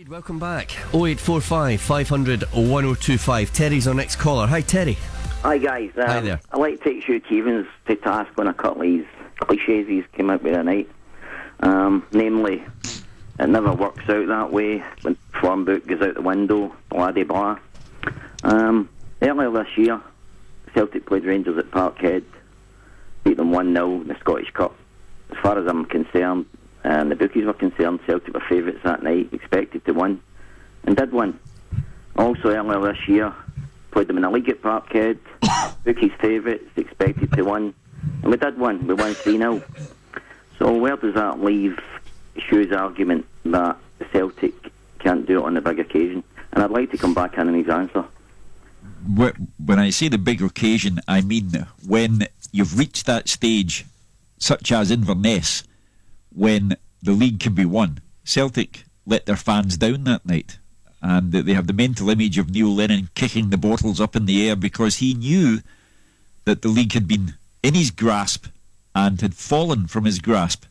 Welcome back. 0845 500 1025. Terry's our next caller. Hi, Terry. Hi, guys. Hi there. I'd like to take Hugh Keevins to task on a couple of these cliches he's came out with tonight. Namely, it never works out that way when form book goes out the window, blah de blah. Earlier this year, Celtic played Rangers at Parkhead, beat them 1-0 in the Scottish Cup. As far as I'm concerned, the bookies were concerned, Celtic were favourites that night, expected to win, and did win. Also earlier this year, played them in the league at Parkhead, bookies favourites, expected to win, and we did win. We won 3-0. So where does that leave Hugh's argument that Celtic can't do it on the big occasion? And I'd like to come back on his answer. When I say the big occasion, I mean when you've reached that stage, such as Inverness, when the league can be won. Celtic let their fans down that night, and they have the mental image of Neil Lennon kicking the bottles up in the air because he knew that the league had been in his grasp and had fallen from his grasp.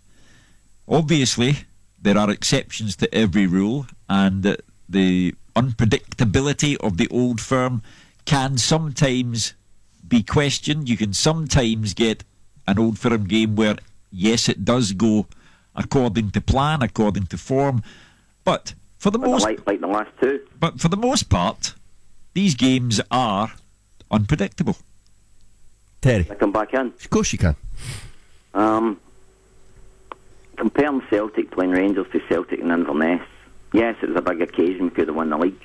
Obviously, there are exceptions to every rule, and the unpredictability of the old firm can sometimes be questioned. You can sometimes get an old firm game where, yes, it does go according to plan, according to form, but for the most like the last two. But for the most part, these games are unpredictable. Terry. I come back in. Of course you can. Comparing Celtic playing Rangers to Celtic and Inverness, yes, it was a big occasion. We could have won the league,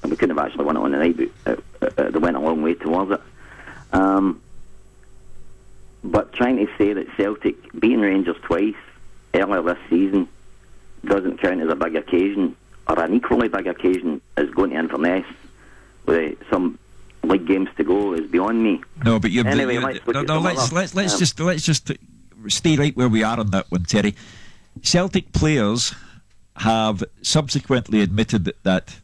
and we couldn't have actually won it on the night, but they went a long way towards it. But trying to say that Celtic beating Rangers twice earlier this season doesn't count as a big occasion, or an equally big occasion as going to Inverness with some league games to go, is beyond me. No, but you're anyway. Let's just stay right where we are on that one, Terry. Celtic players have subsequently admitted that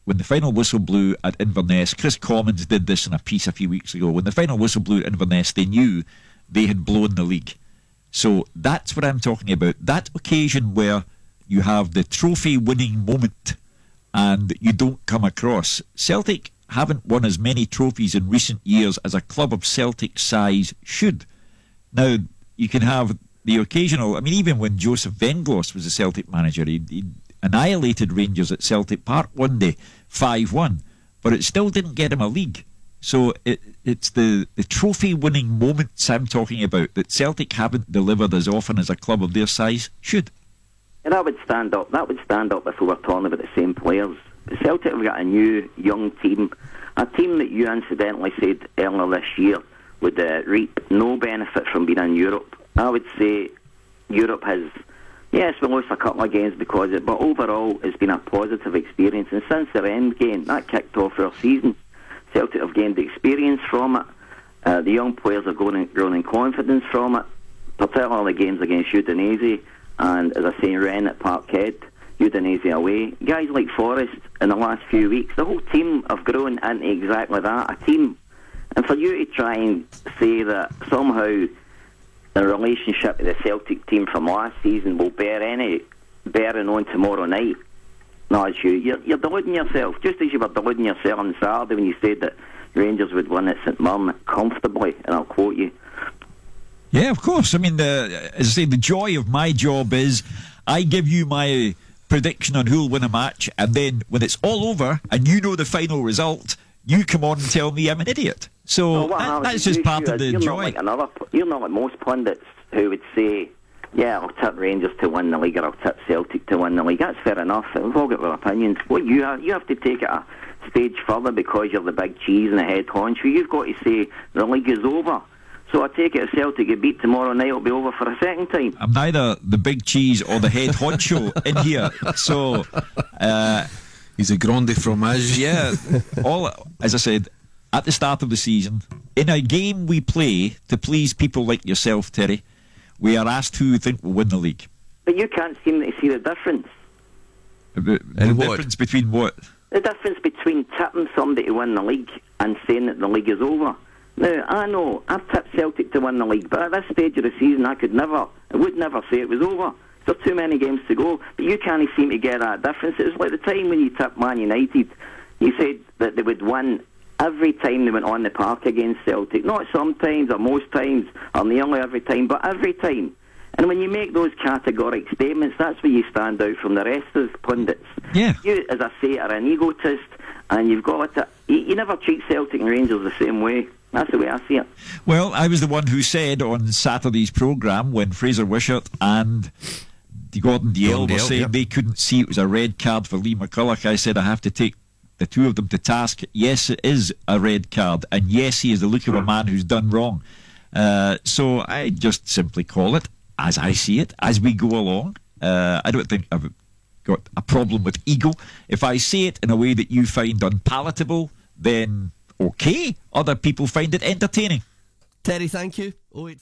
when the final whistle blew at Inverness, Chris Commons did this in a piece a few weeks ago. When the final whistle blew at Inverness, they knew they had blown the league. So that's what I'm talking about. That occasion where you have the trophy-winning moment and you don't come across. Celtic haven't won as many trophies in recent years as a club of Celtic size should. Now, you can have the occasional... I mean, even when Joseph Venglos was the Celtic manager, he annihilated Rangers at Celtic Park one day, 5-1, but it still didn't get him a league. So it's the trophy-winning moments I'm talking about that Celtic haven't delivered as often as a club of their size should. And that would stand up. That would stand up if we were talking about the same players. Celtic have got a new, young team, a team that you incidentally said earlier this year would reap no benefit from being in Europe. I would say Europe has, yes, we lost a couple of games because of it, but overall it's been a positive experience. And since their end game, that kicked off our season, Celtic have gained experience from it. The young players have grown in confidence from it, particularly the games against Udinese and, as I say, Rennes at Parkhead, Udinese away. Guys like Forrest in the last few weeks, the whole team have grown into exactly that, a team. And for you to try and say that somehow the relationship with the Celtic team from last season will bear any bearing on tomorrow night, no, it's you. You're deluding yourself, just as you were deluding yourself on Saturday when you said that Rangers would win at St Mirren comfortably, and I'll quote you. Yeah, of course. I mean, as I say, the joy of my job is I give you my prediction on who'll win a match, and then when it's all over and you know the final result, you come on and tell me I'm an idiot. So that's just part of the joy. You're not like most pundits who would say, yeah, I'll tip Rangers to win the league, or I'll tip Celtic to win the league. That's fair enough. We've all got our opinions. What you have to take it a stage further because you're the big cheese and the head honcho. You've got to say the league is over. So I take it if Celtic get beat tomorrow night, it'll be over for a second time. I'm neither the big cheese or the head honcho in here. So he's a grande fromage. Yeah, as I said at the start of the season, in a game we play to please people like yourself, Terry, we are asked who we think will win the league. But you can't seem to see the difference. The difference between what? The difference between tipping somebody to win the league and saying that the league is over. Now, I know, I've tipped Celtic to win the league, but at this stage of the season I would never say it was over. There's too many games to go. But you can't seem to get that difference. It was like the time when you tipped Man United. You said that they would win every time they went on the park against Celtic. Not sometimes or most times or nearly every time, but every time. And when you make those categoric statements, that's where you stand out from the rest of the pundits. Yeah. You, as I say, are an egotist, and you've got to... You never treat Celtic and Rangers the same way. That's the way I see it. Well, I was the one who said on Saturday's programme, when Fraser Wishart and Gordon Dalziel were saying they couldn't see it was a red card for Lee McCulloch, I said I have to take the two of them to task. Yes, it is a red card, and yes, he is the look of a man who's done wrong. So I just simply call it as I see it, as we go along. I don't think I've got a problem with ego. If I say it in a way that you find unpalatable, then okay. Other people find it entertaining. Terry, thank you. 084